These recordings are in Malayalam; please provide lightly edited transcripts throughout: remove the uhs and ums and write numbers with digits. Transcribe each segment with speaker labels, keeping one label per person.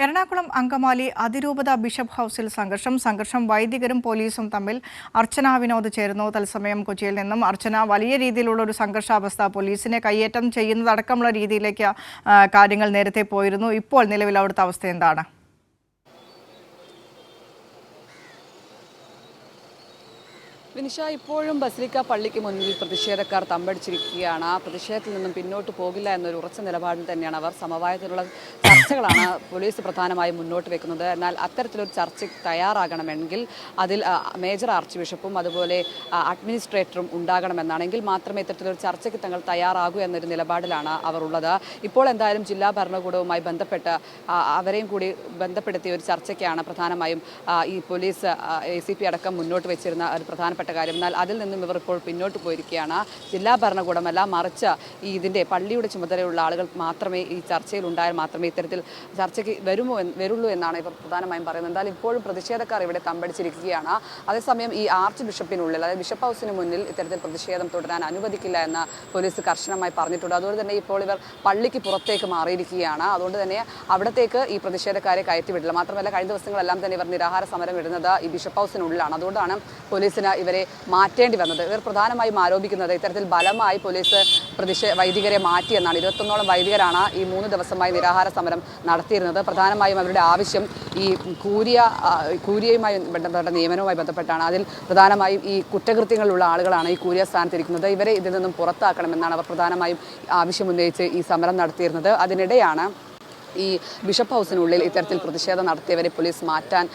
Speaker 1: എറണാകുളം അങ്കമാലി അതിരൂപത ബിഷപ്പ് ഹൗസിൽ സംഘർഷം വൈദികരും പോലീസും തമ്മിൽ. അർച്ചന വിനോദ് ചേരുന്നു തത്സമയം കൊച്ചിയിൽ നിന്നും. അർച്ചന, വലിയ രീതിയിലുള്ള ഒരു സംഘർഷാവസ്ഥ, പോലീസിനെ കയ്യേറ്റം ചെയ്യുന്നതടക്കമുള്ള രീതിയിലേക്ക് കാര്യങ്ങൾ നേരത്തെ പോയിരുന്നു. ഇപ്പോൾ നിലവിൽ അവിടുത്തെ അവസ്ഥ എന്താണ്?
Speaker 2: വിനിഷ, ഇപ്പോഴും ബസിലിക്ക പള്ളിക്ക് മുന്നിൽ പ്രതിഷേധക്കാർ തമ്പടിച്ചിരിക്കുകയാണ്. ആ പ്രതിഷേധത്തിൽ നിന്നും പിന്നോട്ട് പോകില്ല എന്നൊരു ഉറച്ച നിലപാടിൽ തന്നെയാണ് അവർ. സമവായത്തിലുള്ള ചർച്ചകളാണ് പോലീസ് പ്രധാനമായും മുന്നോട്ട് വെക്കുന്നത്. എന്നാൽ അത്തരത്തിലൊരു ചർച്ചയ്ക്ക് തയ്യാറാകണമെങ്കിൽ അതിൽ മേജർ ആർച്ച് ബിഷപ്പും അതുപോലെ അഡ്മിനിസ്ട്രേറ്ററും ഉണ്ടാകണമെന്നാണെങ്കിൽ മാത്രമേ ഇത്തരത്തിലൊരു ചർച്ചയ്ക്ക് തങ്ങൾ തയ്യാറാകൂ എന്നൊരു നിലപാടിലാണ് അവർ ഉള്ളത്. ഇപ്പോൾ എന്തായാലും ജില്ലാ ഭരണകൂടവുമായി ബന്ധപ്പെട്ട് അവരെയും കൂടി ബന്ധപ്പെടുത്തിയ ഒരു ചർച്ചയ്ക്കാണ് പ്രധാനമായും ഈ പോലീസ് ACP അടക്കം മുന്നോട്ട് വെച്ചിരുന്ന ഒരു പ്രധാനപ്പെട്ട കാര്യം. എന്നാൽ അതിൽ നിന്നും ഇവർ ഇപ്പോൾ പിന്നോട്ട് പോയിരിക്കുകയാണ്. ജില്ലാ ഭരണകൂടമല്ല, മറിച്ച് ഇതിൻ്റെ പള്ളിയുടെ ചുമതലയുള്ള ആളുകൾ മാത്രമേ ഈ ചർച്ചയിൽ ഉണ്ടായാൽ മാത്രമേ ഇത്തരത്തിൽ ചർച്ചയ്ക്ക് വരുള്ളൂ എന്നാണ് ഇവർ പ്രധാനമായും പറയുന്നത്. എന്തായാലും ഇപ്പോഴും പ്രതിഷേധക്കാർ ഇവിടെ തമ്പടിച്ചിരിക്കുകയാണ്. അതേസമയം ഈ ആർച്ച് ബിഷപ്പിനുള്ളിൽ, അതായത് ബിഷപ്പ് ഹൗസിന് മുന്നിൽ ഇത്തരത്തിൽ പ്രതിഷേധം തുടരാൻ അനുവദിക്കില്ല എന്ന് പോലീസ് കർശനമായി പറഞ്ഞിട്ടുണ്ട്. അതുകൊണ്ട് തന്നെ ഇപ്പോൾ ഇവർ പള്ളിക്ക് പുറത്തേക്ക് മാറിയിരിക്കുകയാണ്. അതുകൊണ്ട് തന്നെ അവിടത്തേക്ക് ഈ പ്രതിഷേധക്കാരെ കയറ്റിവിടില്ല. മാത്രമല്ല, കഴിഞ്ഞ ദിവസങ്ങളെല്ലാം തന്നെ ഇവർ നിരാഹാര സമരം ഇടുന്നത് ഈ ബിഷപ്പ് ഹൗസിനുള്ളിലാണ്. അതുകൊണ്ടാണ് പോലീസിന് ഇവരെ മാറ്റേണ്ടി വന്നത്. ഇവർ പ്രധാനമായും ആരോപിക്കുന്നത് ഇത്തരത്തിൽ ബലമായി പോലീസ് വൈദികരെ മാറ്റിയെന്നാണ്. 21ഓളം വൈദികരാണ് ഈ 3 ദിവസമായി നിരാഹാര സമരം നടത്തിയിരുന്നത്. പ്രധാനമായും അവരുടെ ആവശ്യം ഈ കൂരിയയുമായി ബന്ധപ്പെട്ട നിയമനവുമായി ബന്ധപ്പെട്ടാണ്. അതിൽ പ്രധാനമായും ഈ കുറ്റകൃത്യങ്ങളിലുള്ള ആളുകളാണ് ഈ കൂരിയ സ്ഥാനത്തിരിക്കുന്നത്. ഇവരെ ഇതിൽ നിന്നും പുറത്താക്കണമെന്നാണ് അവർ പ്രധാനമായും ആവശ്യമുന്നയിച്ച് ഈ സമരം നടത്തിയിരുന്നത്. അതിനിടെയാണ് ഈ ബിഷപ്പ് ഹൗസിനുള്ളിൽ ഇത്തരത്തിൽ പ്രതിഷേധം നടത്തിയവരെ പോലീസ് മാറ്റാൻ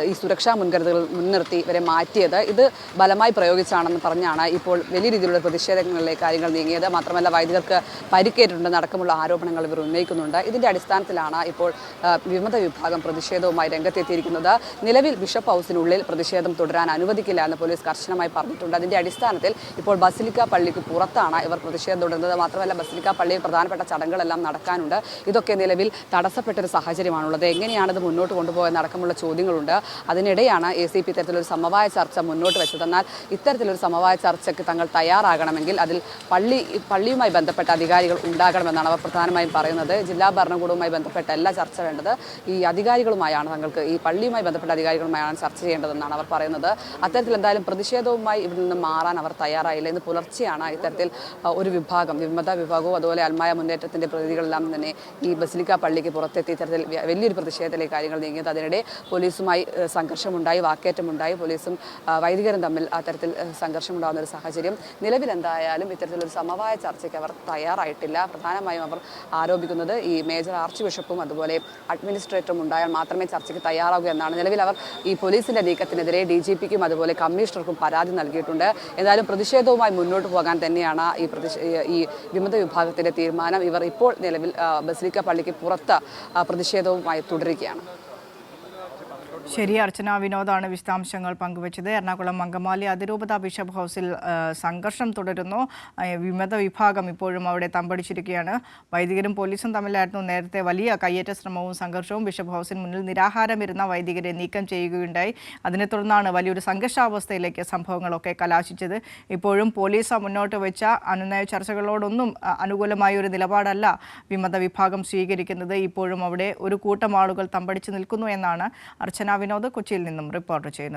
Speaker 2: ഈ സുരക്ഷാ മുൻകരുതലുകൾ മുൻനിർത്തി ഇവരെ മാറ്റിയത്. ഇത് ബലമായി പ്രയോഗിച്ചാണെന്ന് പറഞ്ഞാണ് ഇപ്പോൾ വലിയ രീതിയിലുള്ള പ്രതിഷേധങ്ങളിലെ കാര്യങ്ങൾ നീങ്ങിയത്. മാത്രമല്ല, വൈദികർക്ക് പരിക്കേറ്റിട്ടുണ്ടെന്ന് അടക്കമുള്ള ആരോപണങ്ങൾ ഇവർ ഉന്നയിക്കുന്നുണ്ട്. ഇതിൻ്റെ അടിസ്ഥാനത്തിലാണ് ഇപ്പോൾ വിമത വിഭാഗം പ്രതിഷേധവുമായി രംഗത്തെത്തിയിരിക്കുന്നത്. നിലവിൽ ബിഷപ്പ് ഹൗസിനുള്ളിൽ പ്രതിഷേധം തുടരാൻ അനുവദിക്കില്ല എന്ന് പോലീസ് കർശനമായി പറഞ്ഞിട്ടുണ്ട്. അതിൻ്റെ അടിസ്ഥാനത്തിൽ ഇപ്പോൾ ബസിലിക്ക പള്ളിക്ക് പുറത്താണ് ഇവർ പ്രതിഷേധം തുടരുന്നത്. മാത്രമല്ല, ബസിലിക്ക പള്ളിയിൽ പ്രധാനപ്പെട്ട ചടങ്ങുകളെല്ലാം നടക്കാനുണ്ട്. ഇതൊക്കെ നിലവിൽ തടസ്സപ്പെട്ടൊരു സാഹചര്യമാണുള്ളത്. എങ്ങനെയാണിത് മുന്നോട്ട് കൊണ്ടുപോകുന്ന അടക്കമുള്ള ചോദ്യങ്ങളുണ്ട്. അതിനിടെയാണ് ACP ഇത്തരത്തിലൊരു സമവായ ചർച്ച മുന്നോട്ട് വെച്ചത്. എന്നാൽ ഇത്തരത്തിലൊരു സമവായ ചർച്ചയ്ക്ക് തങ്ങൾ തയ്യാറാകണമെങ്കിൽ അതിൽ പള്ളിയുമായി ബന്ധപ്പെട്ട അധികാരികൾ ഉണ്ടാകണമെന്നാണ് അവർ പ്രധാനമായും പറയുന്നത്. ജില്ലാ ഭരണകൂടവുമായി ബന്ധപ്പെട്ടല്ല ചർച്ച വേണ്ടത്, ഈ അധികാരികളുമായാണ് തങ്ങൾക്ക് ഈ പള്ളിയുമായി ബന്ധപ്പെട്ട അധികാരികളുമായാണ് ചർച്ച ചെയ്യേണ്ടതെന്നാണ് അവർ പറയുന്നത്. അത്തരത്തിൽ എന്തായാലും പ്രതിഷേധവുമായി ഇവിടെ നിന്ന് മാറാൻ അവർ തയ്യാറായില്ല. ഇന്ന് പുലർച്ചെയാണ് ഇത്തരത്തിൽ ഒരു വിഭാഗം, വിമത വിഭാഗവും അതുപോലെ അൽമായ മുന്നേറ്റത്തിൻ്റെ പ്രതിനിധികളെല്ലാം തന്നെ ഈ ബസിലിക്ക പള്ളിക്ക് പുറത്തെത്തി ഇത്തരത്തിൽ വലിയൊരു പ്രതിഷേധത്തിലേക്ക് കാര്യങ്ങൾ നീങ്ങിയത്. അതിനിടെ പോലീസുമായി സംഘർഷമുണ്ടായി, വാക്കേറ്റമുണ്ടായി. പോലീസും വൈദികരും തമ്മിൽ അത്തരത്തിൽ സംഘർഷമുണ്ടാകുന്ന ഒരു സാഹചര്യം. നിലവിൽ എന്തായാലും ഇത്തരത്തിലൊരു സമവായ ചർച്ചയ്ക്ക് അവർ തയ്യാറായിട്ടില്ല. പ്രധാനമായും അവർ ആരോപിക്കുന്നത് ഈ മേജർ ആർച്ച് ബിഷപ്പും അതുപോലെ അഡ്മിനിസ്ട്രേറ്ററും ഉണ്ടായാൽ മാത്രമേ ചർച്ചയ്ക്ക് തയ്യാറാകൂ എന്നാണ്. നിലവിൽ അവർ ഈ പോലീസിൻ്റെ നീക്കത്തിനെതിരെ DGPക്കും അതുപോലെ കമ്മീഷണർക്കും പരാതി നൽകിയിട്ടുണ്ട്. എന്തായാലും പ്രതിഷേധവുമായി മുന്നോട്ട് പോകാൻ തന്നെയാണ് ഈ വിമത വിഭാഗത്തിൻ്റെ തീരുമാനം. ഇവർ ഇപ്പോൾ നിലവിൽ ബസിലിക്ക പള്ളിക്ക് പുറത്ത് പ്രതിഷേധവുമായി തുടരുകയാണ്.
Speaker 1: ശരി, അർച്ചന വിനോദാണ് വിശദാംശങ്ങൾ പങ്കുവച്ചത്. എറണാകുളം അങ്കമാലി അതിരൂപത ബിഷപ്പ് ഹൗസിൽ സംഘർഷം തുടരുന്നു. വിമത വിഭാഗം ഇപ്പോഴും അവിടെ തമ്പടിച്ചിരിക്കുകയാണ്. വൈദികരും പോലീസും തമ്മിലായിരുന്നു നേരത്തെ വലിയ കയ്യേറ്റ ശ്രമവും സംഘർഷവും. ബിഷപ്പ് ഹൗസിന് മുന്നിൽ നിരാഹാരമിരുന്ന വൈദികരെ നീക്കം ചെയ്യുകയുണ്ടായി. അതിനെ തുടർന്നാണ് വലിയൊരു സംഘർഷാവസ്ഥയിലേക്ക് സംഭവങ്ങളൊക്കെ കലാശിച്ചത്. ഇപ്പോഴും പോലീസ് മുന്നോട്ട് വെച്ച അനുനയ ചർച്ചകളോടൊന്നും അനുകൂലമായ ഒരു നിലപാടല്ല വിമത വിഭാഗം സ്വീകരിക്കുന്നത്. ഇപ്പോഴും അവിടെ ഒരു കൂട്ടം ആളുകൾ തമ്പടിച്ച് നിൽക്കുന്നു എന്നാണ് അർച്ചന വിനോദ് കൊച്ചിയിൽ നിന്നും റിപ്പോർട്ട് ചെയ്യുന്നത്.